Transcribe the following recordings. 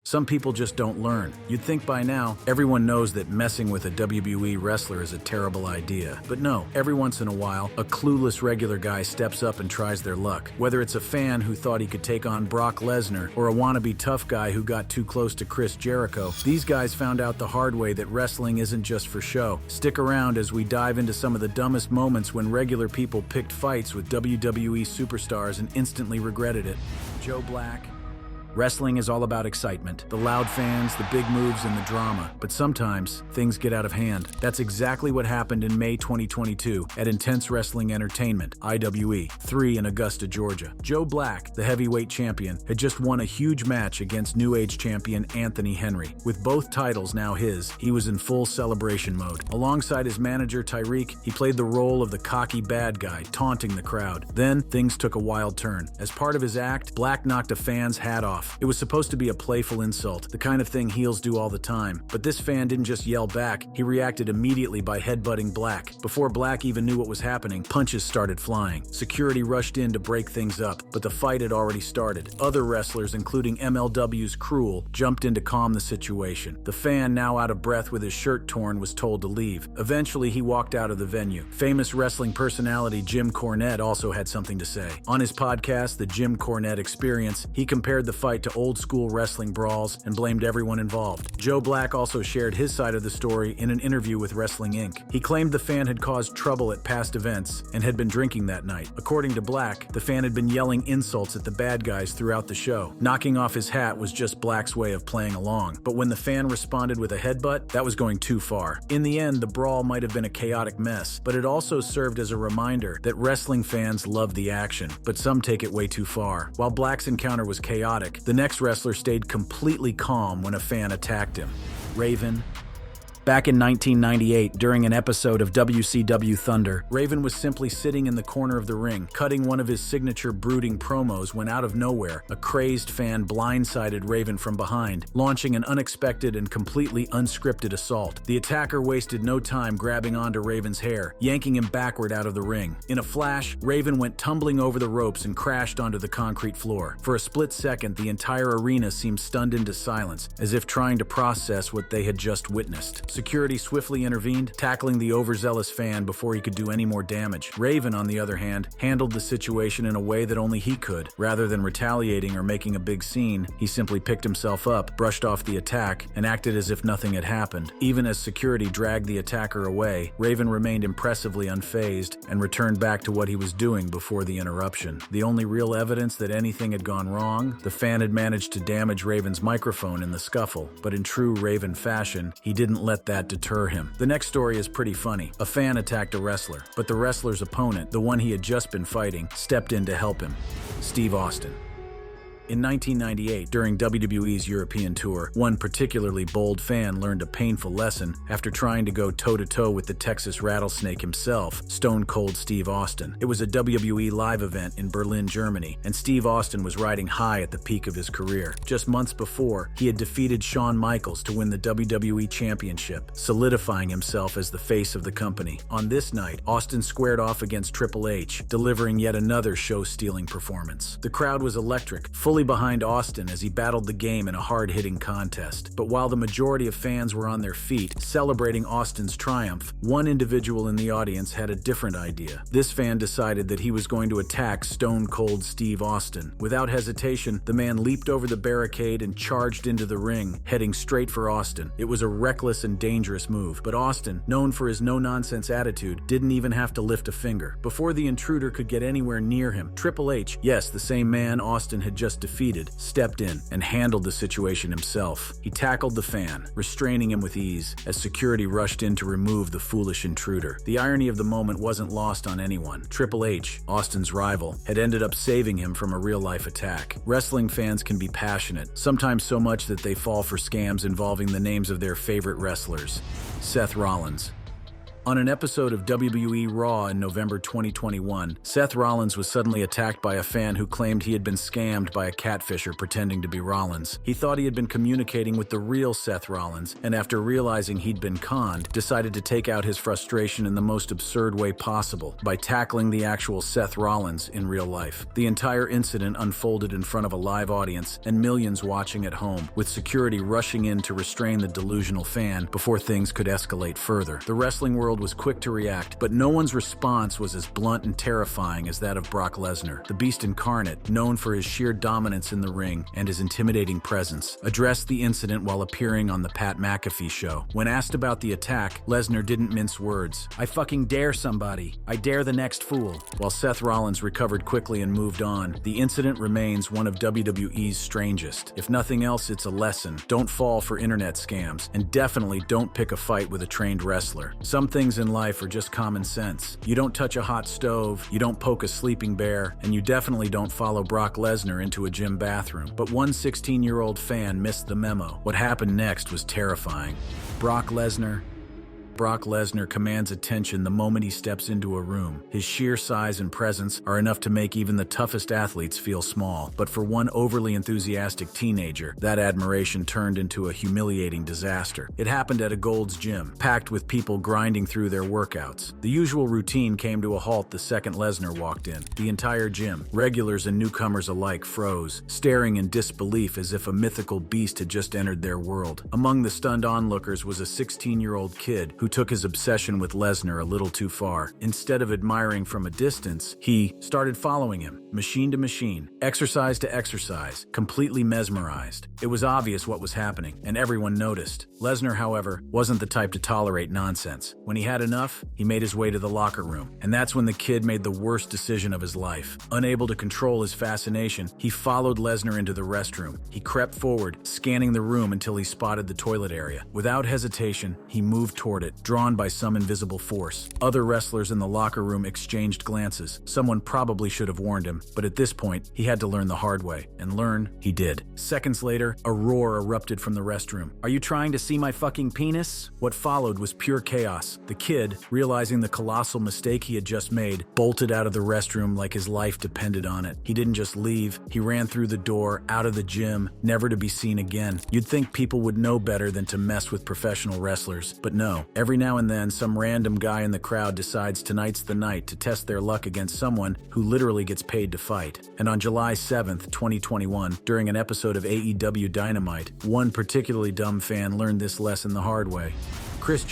Some people just don't learn. You'd think by now, everyone knows that messing with a WWE wrestler is a terrible idea. But no, every once in a while, a clueless regular guy steps up and tries their luck. Whether it's a fan who thought he could take on Brock Lesnar or a wannabe tough guy who got too close to Chris Jericho, these guys found out the hard way that wrestling isn't just for show. Stick around as we dive into some of the dumbest moments when regular people picked fights with WWE superstars and instantly regretted it. Joe Black. Wrestling is all about excitement, the loud fans, the big moves, and the drama. But sometimes, things get out of hand. That's exactly what happened in May 2022 at Intense Wrestling Entertainment, IWE, 3 in Augusta, Georgia. Joe Black, the heavyweight champion, had just won a huge match against New Age champion Anthony Henry. With both titles now his, he was in full celebration mode. Alongside his manager, Tyreek, he played the role of the cocky bad guy, taunting the crowd. Then, things took a wild turn. As part of his act, Black knocked a fan's hat off. It was supposed to be a playful insult, the kind of thing heels do all the time. But this fan didn't just yell back, he reacted immediately by headbutting Black. Before Black even knew what was happening, punches started flying. Security rushed in to break things up, but the fight had already started. Other wrestlers, including MLW's Cruel, jumped in to calm the situation. The fan, now out of breath with his shirt torn, was told to leave. Eventually, he walked out of the venue. Famous wrestling personality Jim Cornette also had something to say. On his podcast, The Jim Cornette Experience, he compared the fight to old-school wrestling brawls and blamed everyone involved. Joe Black also shared his side of the story in an interview with Wrestling Inc. He claimed the fan had caused trouble at past events and had been drinking that night. According to Black, the fan had been yelling insults at the bad guys throughout the show. Knocking off his hat was just Black's way of playing along, but when the fan responded with a headbutt, that was going too far. In the end, the brawl might have been a chaotic mess, but it also served as a reminder that wrestling fans love the action, but some take it way too far. While Black's encounter was chaotic, the next wrestler stayed completely calm when a fan attacked him. Raven. Back in 1998, during an episode of WCW Thunder, Raven was simply sitting in the corner of the ring, cutting one of his signature brooding promos when out of nowhere, a crazed fan blindsided Raven from behind, launching an unexpected and completely unscripted assault. The attacker wasted no time grabbing onto Raven's hair, yanking him backward out of the ring. In a flash, Raven went tumbling over the ropes and crashed onto the concrete floor. For a split second, the entire arena seemed stunned into silence, as if trying to process what they had just witnessed. Security swiftly intervened, tackling the overzealous fan before he could do any more damage. Raven, on the other hand, handled the situation in a way that only he could. Rather than retaliating or making a big scene, he simply picked himself up, brushed off the attack, and acted as if nothing had happened. Even as security dragged the attacker away, Raven remained impressively unfazed and returned back to what he was doing before the interruption. The only real evidence that anything had gone wrong, the fan had managed to damage Raven's microphone in the scuffle, but in true Raven fashion, he didn't let that deter him. The next story is pretty funny. A fan attacked a wrestler, but the wrestler's opponent, the one he had just been fighting, stepped in to help him. Steve Austin. In 1998, during WWE's European tour, one particularly bold fan learned a painful lesson after trying to go toe-to-toe with the Texas Rattlesnake himself, Stone Cold Steve Austin. It was a WWE live event in Berlin, Germany, and Steve Austin was riding high at the peak of his career. Just months before, he had defeated Shawn Michaels to win the WWE Championship, solidifying himself as the face of the company. On this night, Austin squared off against Triple H, delivering yet another show-stealing performance. The crowd was electric, fully behind Austin as he battled the game in a hard-hitting contest. But while the majority of fans were on their feet, celebrating Austin's triumph, one individual in the audience had a different idea. This fan decided that he was going to attack Stone Cold Steve Austin. Without hesitation, the man leaped over the barricade and charged into the ring, heading straight for Austin. It was a reckless and dangerous move, but Austin, known for his no-nonsense attitude, didn't even have to lift a finger. Before the intruder could get anywhere near him, Triple H, yes, the same man Austin had just defeated, stepped in and handled the situation himself. He tackled the fan, restraining him with ease as security rushed in to remove the foolish intruder. The irony of the moment wasn't lost on anyone. Triple H, Austin's rival, had ended up saving him from a real-life attack. Wrestling fans can be passionate, sometimes so much that they fall for scams involving the names of their favorite wrestlers. Seth Rollins. On an episode of WWE Raw in November 2021, Seth Rollins was suddenly attacked by a fan who claimed he had been scammed by a catfisher pretending to be Rollins. He thought he had been communicating with the real Seth Rollins, and after realizing he'd been conned, decided to take out his frustration in the most absurd way possible, by tackling the actual Seth Rollins in real life. The entire incident unfolded in front of a live audience and millions watching at home, with security rushing in to restrain the delusional fan before things could escalate further. The wrestling world was quick to react, but no one's response was as blunt and terrifying as that of Brock Lesnar. The Beast Incarnate, known for his sheer dominance in the ring and his intimidating presence, addressed the incident while appearing on the Pat McAfee show. When asked about the attack, Lesnar didn't mince words. "I fucking dare somebody. I dare the next fool." While Seth Rollins recovered quickly and moved on, the incident remains one of WWE's strangest. If nothing else, it's a lesson. Don't fall for internet scams, and definitely don't pick a fight with a trained wrestler. Some things in life are just common sense. You don't touch a hot stove, you don't poke a sleeping bear, and you definitely don't follow Brock Lesnar into a gym bathroom. But one 16-year-old fan missed the memo. What happened next was terrifying. Brock Lesnar commands attention the moment he steps into a room. His sheer size and presence are enough to make even the toughest athletes feel small. But for one overly enthusiastic teenager, that admiration turned into a humiliating disaster. It happened at a Gold's Gym, packed with people grinding through their workouts. The usual routine came to a halt the second Lesnar walked in. The entire gym, regulars and newcomers alike, froze, staring in disbelief as if a mythical beast had just entered their world. Among the stunned onlookers was a 16-year-old kid who took his obsession with Lesnar a little too far. Instead of admiring from a distance, he started following him, machine to machine, exercise to exercise, completely mesmerized. It was obvious what was happening, and everyone noticed. Lesnar, however, wasn't the type to tolerate nonsense. When he had enough, he made his way to the locker room, and that's when the kid made the worst decision of his life. Unable to control his fascination, he followed Lesnar into the restroom. He crept forward, scanning the room until he spotted the toilet area. Without hesitation, he moved toward it, drawn by some invisible force. Other wrestlers in the locker room exchanged glances. Someone probably should have warned him, but at this point, he had to learn the hard way, and learn he did. Seconds later, a roar erupted from the restroom. "Are you trying to see my fucking penis?" What followed was pure chaos. The kid, realizing the colossal mistake he had just made, bolted out of the restroom like his life depended on it. He didn't just leave, he ran through the door, out of the gym, never to be seen again. You'd think people would know better than to mess with professional wrestlers, but no. Every now and then, some random guy in the crowd decides tonight's the night to test their luck against someone who literally gets paid to fight. And on July 7th, 2021, during an episode of AEW Dynamite, one particularly dumb fan learned this lesson the hard way. Chris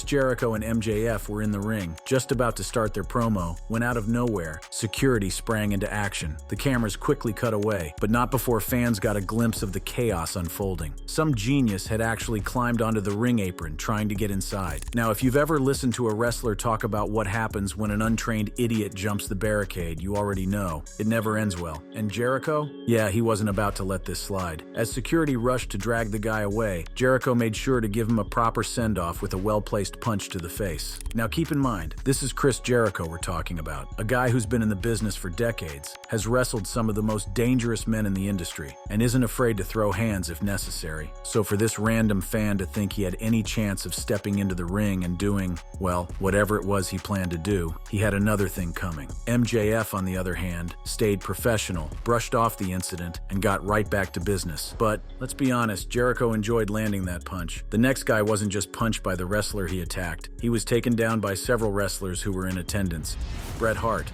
Jericho and MJF were in the ring, just about to start their promo, when out of nowhere, security sprang into action. The cameras quickly cut away, but not before fans got a glimpse of the chaos unfolding. Some genius had actually climbed onto the ring apron, trying to get inside. Now, if you've ever listened to a wrestler talk about what happens when an untrained idiot jumps the barricade, you already know. It never ends well. And Jericho? Yeah, he wasn't about to let this slide. As security rushed to drag the guy away, Jericho made sure to give him a proper send-off with a well-placed punch to the face. Now keep in mind, this is Chris Jericho we're talking about, a guy who's been in the business for decades, has wrestled some of the most dangerous men in the industry, and isn't afraid to throw hands if necessary. So for this random fan to think he had any chance of stepping into the ring and doing, well, whatever it was he planned to do, he had another thing coming. MJF, on the other hand, stayed professional, brushed off the incident, and got right back to business. But let's be honest, Jericho enjoyed landing that punch. The next guy wasn't just punched by the wrestler he attacked. He was taken down by several wrestlers who were in attendance. Bret Hart.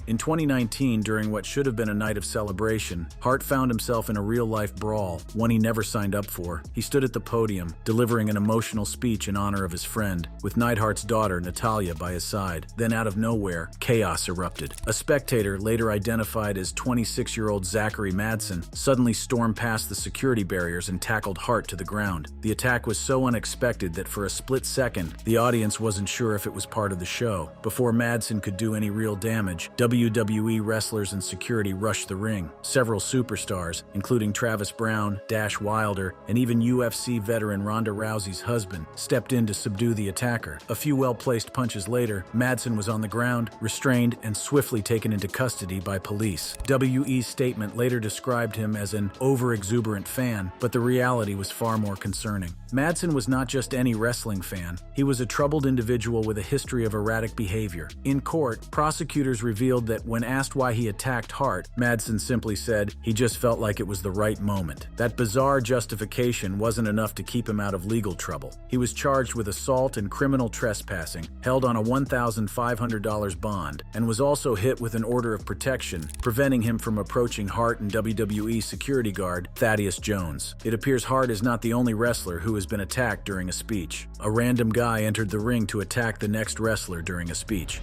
In 2019, during what should have been a night of celebration, Hart found himself in a real-life brawl, one he never signed up for. He stood at the podium, delivering an emotional speech in honor of his friend, with Neidhart's daughter, Natalya, by his side. Then out of nowhere, chaos erupted. A spectator, later identified as 26-year-old Zachary Madsen, suddenly stormed past the security barriers and tackled Hart to the ground. The attack was so unexpected that for a split second, the audience wasn't sure if it was part of the show. Before Madsen could do any real damage, WWE wrestlers and security rushed the ring. Several superstars, including Travis Brown, Dash Wilder, and even UFC veteran Ronda Rousey's husband, stepped in to subdue the attacker. A few well-placed punches later, Madsen was on the ground, restrained, and swiftly taken into custody by police. WE's statement later described him as an over-exuberant fan, but the reality was far more concerning. Madsen was not just any wrestling fan. He was a troubled individual with a history of erratic behavior. In court, prosecutors revealed that when asked why he attacked Hart, Madsen simply said he just felt like it was the right moment. That bizarre justification wasn't enough to keep him out of legal trouble. He was charged with assault and criminal trespassing, held on a $1,500 bond, and was also hit with an order of protection, preventing him from approaching Hart and WWE security guard Thaddeus Jones. It appears Hart is not the only wrestler who has been attacked during a speech. A random guy entered the ring to attack the next wrestler during a speech.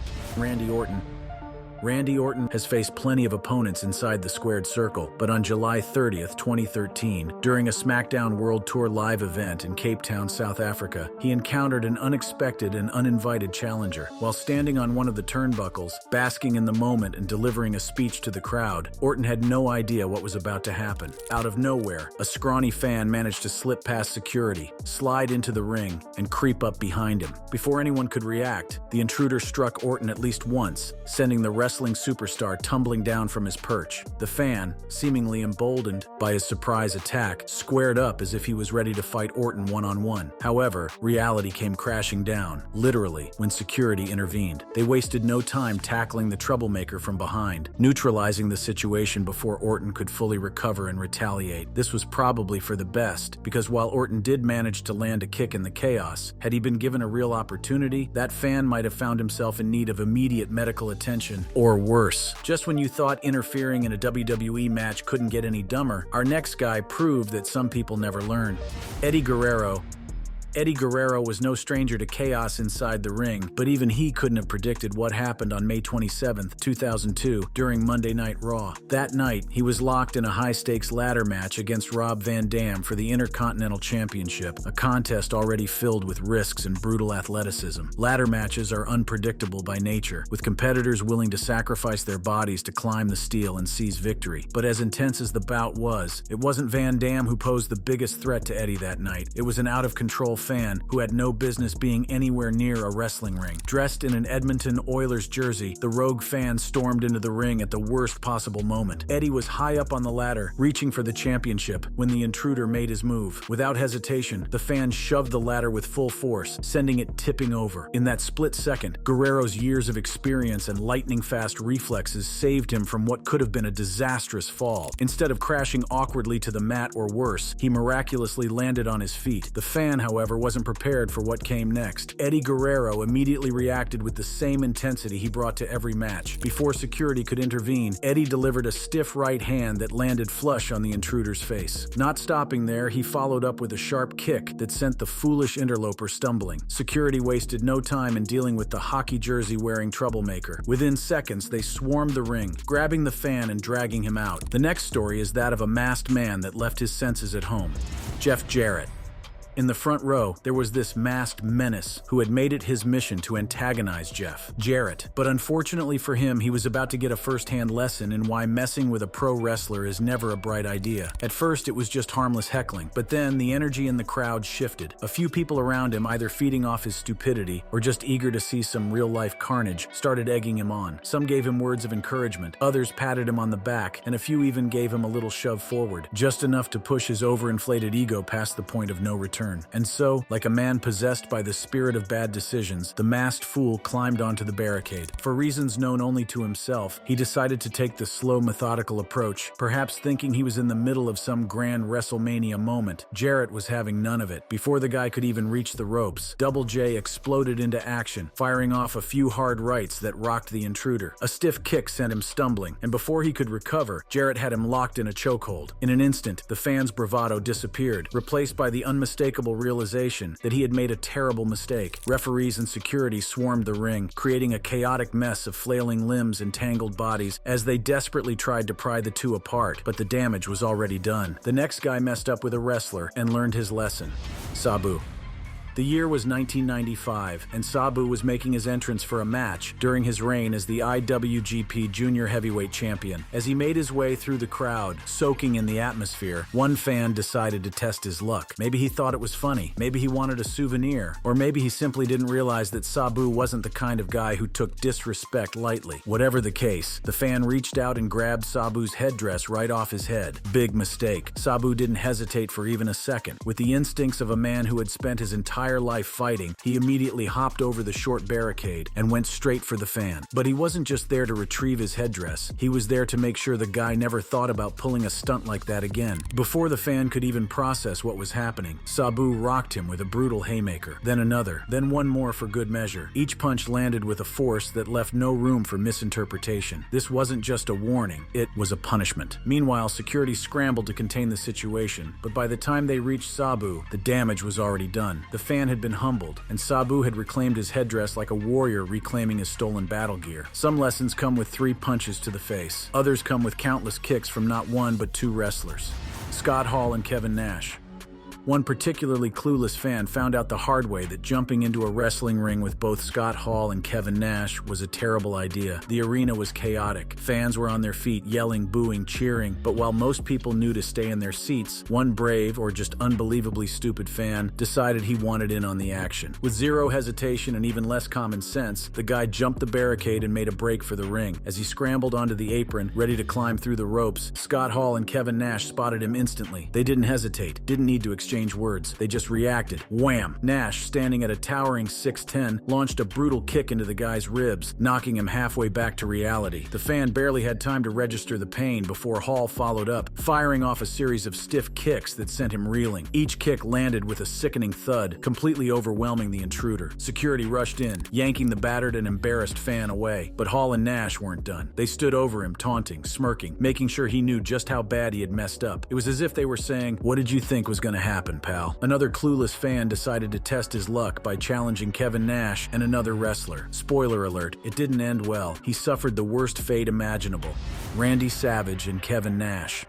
Randy Orton has faced plenty of opponents inside the squared circle, but on July 30th, 2013, during a SmackDown World Tour live event in Cape Town, South Africa, he encountered an unexpected and uninvited challenger. While standing on one of the turnbuckles, basking in the moment and delivering a speech to the crowd, Orton had no idea what was about to happen. Out of nowhere, a scrawny fan managed to slip past security, slide into the ring, and creep up behind him. Before anyone could react, the intruder struck Orton at least once, sending the wrestling superstar tumbling down from his perch. The fan, seemingly emboldened by his surprise attack, squared up as if he was ready to fight Orton one-on-one. However, reality came crashing down, literally, when security intervened. They wasted no time tackling the troublemaker from behind, neutralizing the situation before Orton could fully recover and retaliate. This was probably for the best, because while Orton did manage to land a kick in the chaos, had he been given a real opportunity, that fan might have found himself in need of immediate medical attention, or worse. Just when you thought interfering in a WWE match couldn't get any dumber, our next guy proved that some people never learn. Eddie Guerrero was no stranger to chaos inside the ring, but even he couldn't have predicted what happened on May 27, 2002, during Monday Night Raw. That night, he was locked in a high-stakes ladder match against Rob Van Dam for the Intercontinental Championship, a contest already filled with risks and brutal athleticism. Ladder matches are unpredictable by nature, with competitors willing to sacrifice their bodies to climb the steel and seize victory. But as intense as the bout was, it wasn't Van Dam who posed the biggest threat to Eddie that night. It was an out-of-control fan who had no business being anywhere near a wrestling ring. Dressed in an Edmonton Oilers jersey, the rogue fan stormed into the ring at the worst possible moment. Eddie was high up on the ladder, reaching for the championship, when the intruder made his move. Without hesitation, the fan shoved the ladder with full force, sending it tipping over. In that split second, Guerrero's years of experience and lightning-fast reflexes saved him from what could have been a disastrous fall. Instead of crashing awkwardly to the mat or worse, he miraculously landed on his feet. The fan, however, wasn't prepared for what came next. Eddie Guerrero immediately reacted with the same intensity he brought to every match. Before security could intervene, Eddie delivered a stiff right hand that landed flush on the intruder's face. Not stopping there, he followed up with a sharp kick that sent the foolish interloper stumbling. Security wasted no time in dealing with the hockey jersey-wearing troublemaker. Within seconds, they swarmed the ring, grabbing the fan and dragging him out. The next story is that of a masked man that left his senses at home. Jeff Jarrett. In the front row, there was this masked menace who had made it his mission to antagonize Jeff Jarrett. But unfortunately for him, he was about to get a first-hand lesson in why messing with a pro wrestler is never a bright idea. At first, it was just harmless heckling, but then the energy in the crowd shifted. A few people around him, either feeding off his stupidity or just eager to see some real-life carnage, started egging him on. Some gave him words of encouragement, others patted him on the back, and a few even gave him a little shove forward, just enough to push his overinflated ego past the point of no return. And so, like a man possessed by the spirit of bad decisions, the masked fool climbed onto the barricade. For reasons known only to himself, he decided to take the slow, methodical approach, perhaps thinking he was in the middle of some grand WrestleMania moment. Jarrett was having none of it. Before the guy could even reach the ropes, Double J exploded into action, firing off a few hard rights that rocked the intruder. A stiff kick sent him stumbling, and before he could recover, Jarrett had him locked in a chokehold. In an instant, the fan's bravado disappeared, replaced by the unmistakable realization that he had made a terrible mistake. Referees and security swarmed the ring, creating a chaotic mess of flailing limbs and tangled bodies as they desperately tried to pry the two apart, but the damage was already done. The next guy messed up with a wrestler and learned his lesson. Sabu. The year was 1995, and Sabu was making his entrance for a match during his reign as the IWGP Junior Heavyweight Champion. As he made his way through the crowd, soaking in the atmosphere, one fan decided to test his luck. Maybe he thought it was funny, maybe he wanted a souvenir, or maybe he simply didn't realize that Sabu wasn't the kind of guy who took disrespect lightly. Whatever the case, the fan reached out and grabbed Sabu's headdress right off his head. Big mistake. Sabu didn't hesitate for even a second. With the instincts of a man who had spent his entire life fighting, he immediately hopped over the short barricade and went straight for the fan. But he wasn't just there to retrieve his headdress. He was there to make sure the guy never thought about pulling a stunt like that again. Before the fan could even process what was happening, Sabu rocked him with a brutal haymaker, then another, then one more for good measure. Each punch landed with a force that left no room for misinterpretation. This wasn't just a warning, it was a punishment. Meanwhile, security scrambled to contain the situation, but by the time they reached Sabu, the damage was already done. The fan had been humbled, and Sabu had reclaimed his headdress like a warrior reclaiming his stolen battle gear. Some lessons come with 3 punches to the face. Others come with countless kicks from not one but 2 wrestlers. Scott Hall and Kevin Nash. One particularly clueless fan found out the hard way that jumping into a wrestling ring with both Scott Hall and Kevin Nash was a terrible idea. The arena was chaotic. Fans were on their feet, yelling, booing, cheering, but while most people knew to stay in their seats, one brave or just unbelievably stupid fan decided he wanted in on the action. With zero hesitation and even less common sense, the guy jumped the barricade and made a break for the ring. As he scrambled onto the apron, ready to climb through the ropes, Scott Hall and Kevin Nash spotted him instantly. They didn't hesitate, didn't need to exchange words. They just reacted. Wham! Nash, standing at a towering 6'10", launched a brutal kick into the guy's ribs, knocking him halfway back to reality. The fan barely had time to register the pain before Hall followed up, firing off a series of stiff kicks that sent him reeling. Each kick landed with a sickening thud, completely overwhelming the intruder. Security rushed in, yanking the battered and embarrassed fan away. But Hall and Nash weren't done. They stood over him, taunting, smirking, making sure he knew just how bad he had messed up. It was as if they were saying, "What did you think was going to happen, pal?" Another clueless fan decided to test his luck by challenging Kevin Nash and another wrestler. Spoiler alert, it didn't end well. He suffered the worst fate imaginable. Randy Savage and Kevin Nash.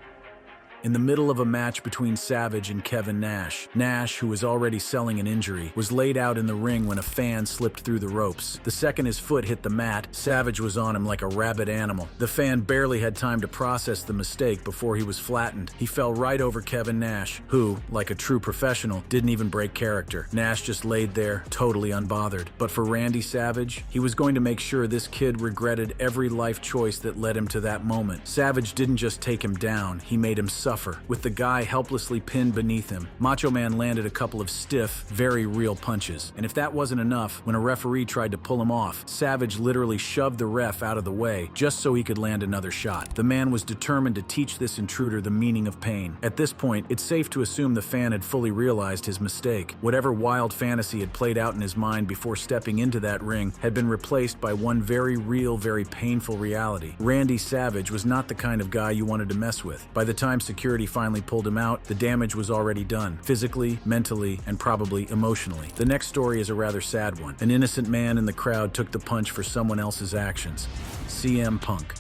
In the middle of a match between Savage and Kevin Nash, Nash, who was already selling an injury, was laid out in the ring when a fan slipped through the ropes. The second his foot hit the mat, Savage was on him like a rabid animal. The fan barely had time to process the mistake before he was flattened. He fell right over Kevin Nash, who, like a true professional, didn't even break character. Nash just laid there, totally unbothered. But for Randy Savage, he was going to make sure this kid regretted every life choice that led him to that moment. Savage didn't just take him down, he made him suffer. With the guy helplessly pinned beneath him, Macho Man landed a couple of stiff, very real punches. And if that wasn't enough, when a referee tried to pull him off, Savage literally shoved the ref out of the way just so he could land another shot. The man was determined to teach this intruder the meaning of pain. At this point, it's safe to assume the fan had fully realized his mistake. Whatever wild fantasy had played out in his mind before stepping into that ring had been replaced by one very real, very painful reality. Randy Savage was not the kind of guy you wanted to mess with. By the time security finally pulled him out, the damage was already done, physically, mentally, and probably emotionally. The next story is a rather sad one. An innocent man in the crowd took the punch for someone else's actions. CM Punk.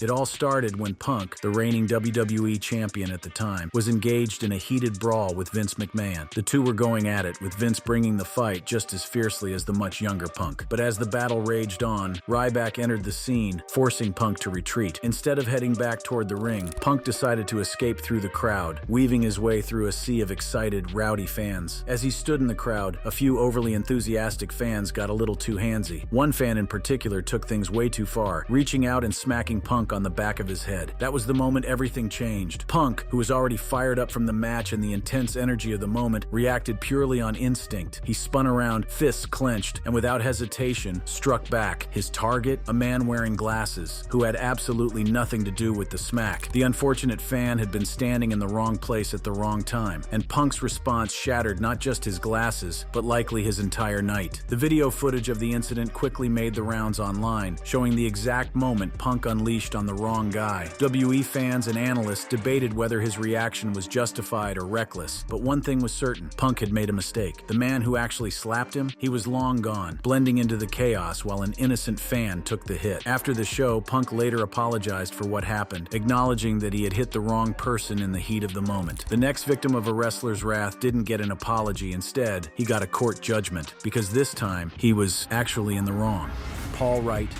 It all started when Punk, the reigning WWE champion at the time, was engaged in a heated brawl with Vince McMahon. The two were going at it, with Vince bringing the fight just as fiercely as the much younger Punk. But as the battle raged on, Ryback entered the scene, forcing Punk to retreat. Instead of heading back toward the ring, Punk decided to escape through the crowd, weaving his way through a sea of excited, rowdy fans. As he stood in the crowd, a few overly enthusiastic fans got a little too handsy. One fan in particular took things way too far, reaching out and smacking Punk on the back of his head. That was the moment everything changed. Punk, who was already fired up from the match and the intense energy of the moment, reacted purely on instinct. He spun around, fists clenched, and without hesitation, struck back. His target, a man wearing glasses, who had absolutely nothing to do with the smack. The unfortunate fan had been standing in the wrong place at the wrong time, and Punk's response shattered not just his glasses, but likely his entire night. The video footage of the incident quickly made the rounds online, showing the exact moment Punk unleashed on the wrong guy. WWE fans and analysts debated whether his reaction was justified or reckless, but one thing was certain: Punk had made a mistake. The man who actually slapped him, he was long gone, blending into the chaos while an innocent fan took the hit. After the show, Punk later apologized for what happened, acknowledging that he had hit the wrong person in the heat of the moment. The next victim of a wrestler's wrath didn't get an apology. Instead, he got a court judgment, because this time, he was actually in the wrong. Paul Wright.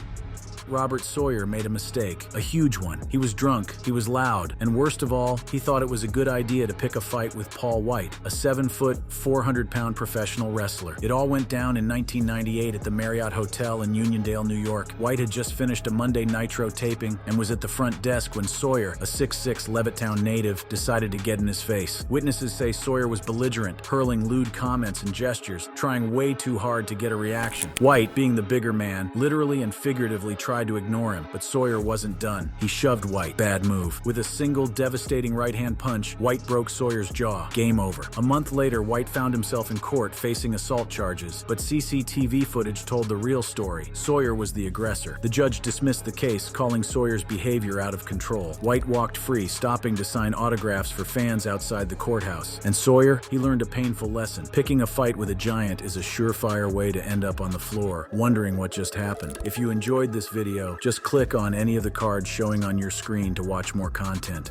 Robert Sawyer made a mistake, a huge one. He was drunk, he was loud, and worst of all, he thought it was a good idea to pick a fight with Paul White, a 7-foot, 400-pound professional wrestler. It all went down in 1998 at the Marriott Hotel in Uniondale, New York. White had just finished a Monday Nitro taping and was at the front desk when Sawyer, a 6'6" Levittown native, decided to get in his face. Witnesses say Sawyer was belligerent, hurling lewd comments and gestures, trying way too hard to get a reaction. White, being the bigger man, literally and figuratively tried to ignore him, but Sawyer wasn't done. He shoved White. Bad move. With a single devastating right-hand punch, White broke Sawyer's jaw. Game over. A month later, White found himself in court facing assault charges, but CCTV footage told the real story. Sawyer was the aggressor. The judge dismissed the case, calling Sawyer's behavior out of control. White walked free, stopping to sign autographs for fans outside the courthouse. And Sawyer, he learned a painful lesson. Picking a fight with a giant is a surefire way to end up on the floor, wondering what just happened. If you enjoyed this video, just click on any of the cards showing on your screen to watch more content.